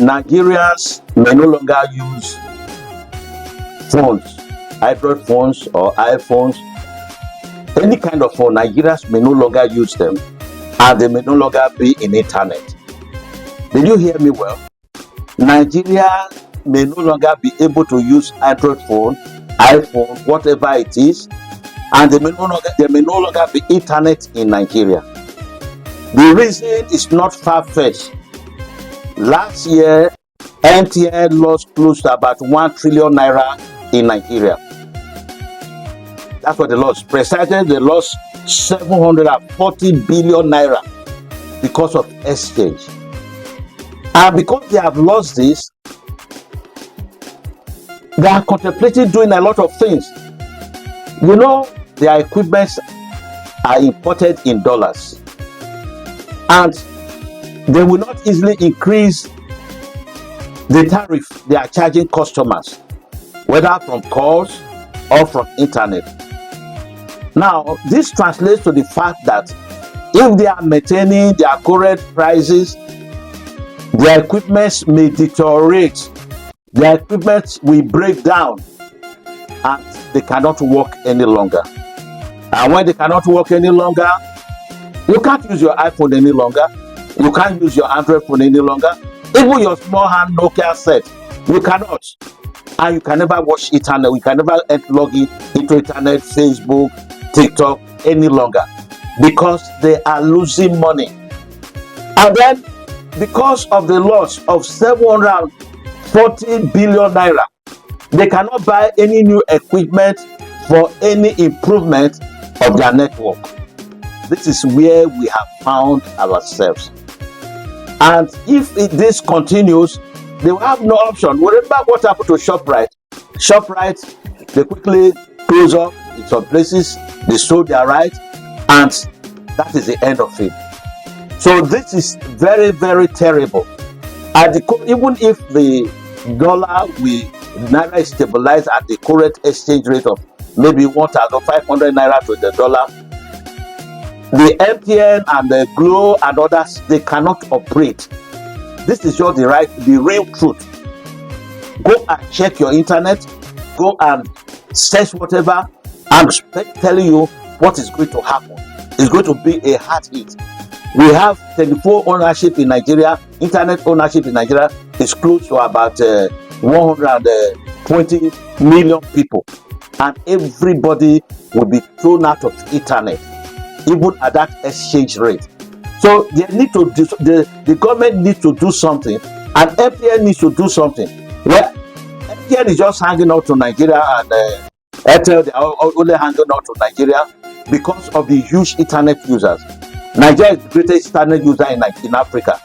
Nigerians may no longer use phones, Android phones or iPhones, any kind of phone. Nigerians may no longer use them, and they may no longer be in internet. Did you hear me well? Nigeria may no longer be able to use Android phone, iPhone, whatever it is, and there may no longer be internet in Nigeria. The reason is not far-fetched. Last year, MTN lost close to about 1 trillion naira in Nigeria. That's what they lost. Precisely, they lost 740 billion naira because of exchange. And because they have lost this, they are contemplating doing a lot of things. You know, their equipments are imported in dollars, and they will not easily increase the tariff they are charging customers, whether from calls or from internet. Now, this translates to the fact that if they are maintaining their current prices, their equipment may deteriorate, their equipment will break down, and they cannot work any longer. And when they cannot work any longer, you can't use your iPhone any longer, you can't use your Android phone any longer, even your small hand Nokia set, you cannot. And you can never watch internet, you can never log in into internet, Facebook, TikTok any longer, because they are losing money. And then, because of the loss of 740 billion naira, they cannot buy any new equipment for any improvement of their network. This is where we have found ourselves. And if this continues, they will have no option. Remember what happened to ShopRite? ShopRite, they quickly close up in some places, they sold their right, and that is the end of it. So this is very, very terrible. And even if the dollar Naira is stabilized at the current exchange rate of maybe 1,500 naira to the dollar, the MTN and the Glo and others, they cannot operate. This is just the real truth. Go and check your internet, go and search whatever, and telling you what is going to happen. It's going to be a hard hit. We have telephone ownership in Nigeria, internet ownership in Nigeria is close to about 120 million people, and everybody will be thrown out of internet, even at that exchange rate. So they need to do, the government needs to do something, and MTN needs to do something. Well, MTN is just hanging out to Nigeria, and Airtel, they are only hanging out to Nigeria because of the huge internet users. Nigeria is the greatest internet user in Africa.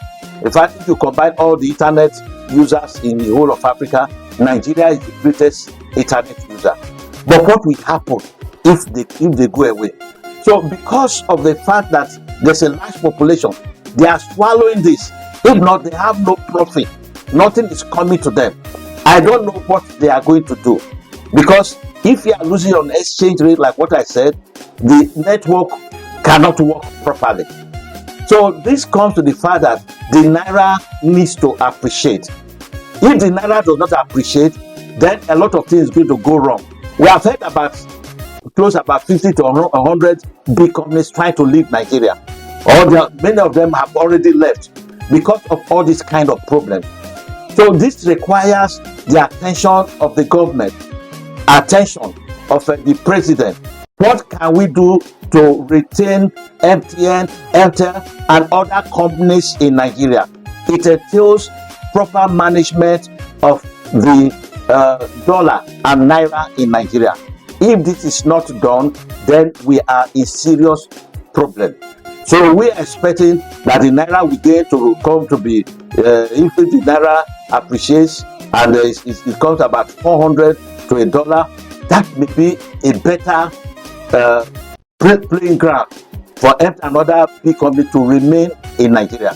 In fact, if you combine all the internet users in the whole of Africa, Nigeria is the greatest internet user. But what will happen if they go away? So because of the fact that there's a large population, they are swallowing this. If not, they have no profit. Nothing is coming to them. I don't know what they are going to do. Because if you are losing on exchange rate, like what I said, the network cannot work properly. So this comes to the fact that the Naira needs to appreciate. If the Naira does not appreciate, then a lot of things are going to go wrong. We have heard about about 50 to 100 big companies trying to leave Nigeria. Many of them have already left because of all this kind of problem. So this requires the attention of the government, attention of the president. What can we do to retain MTN, Airtel, and other companies in Nigeria? It entails proper management of the dollar and Naira in Nigeria. If this is not done, then we are in serious problem. So we are expecting that the Naira will get to come to be, if the Naira appreciates and it comes about 400 to a dollar, that may be a better playing ground for another big company to remain in Nigeria.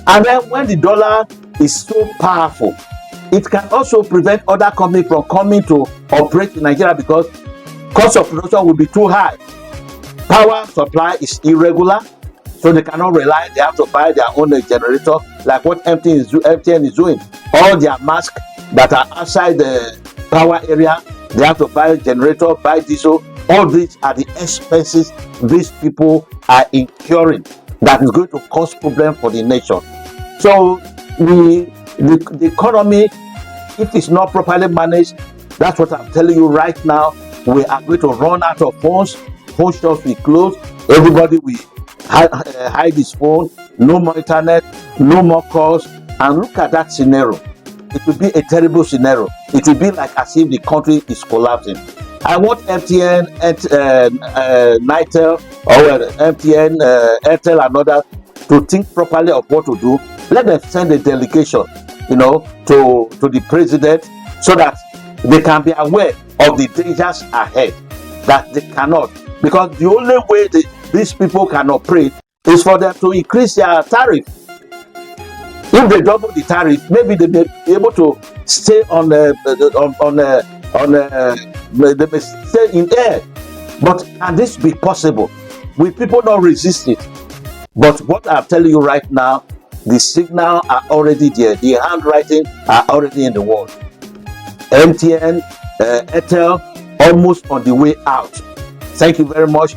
And then when the dollar is so powerful, it can also prevent other companies from coming to operate in Nigeria because cost of production will be too high. Power supply is irregular, So they cannot rely, they have to buy their own generator, like what MTN is doing. All their masks that are outside the power area, they have to buy a generator, buy diesel. All these are the expenses these people are incurring that is going to cause problem for the nation. So the economy, if it's not properly managed, that's what I'm telling you right now. We are going to run out of phones. Phone shops will close. Everybody will hide his phone. No more internet. No more calls. And look at that scenario. It will be a terrible scenario. It will be like as if the country is collapsing. I want MTN, Nitel, or MTN, Airtel, and others to think properly of what to do. Let them send a delegation, to the president, so that they can be aware of the dangers ahead. That they cannot, because the only way these people can operate is for them to increase their tariff. If they double the tariff, maybe they may be able to stay they may stay in air. But can this be possible? Will people not resist it? But what I'm telling you right now, the signal are already there. The handwriting are already in the wall. MTN, Airtel, almost on the way out. Thank you very much.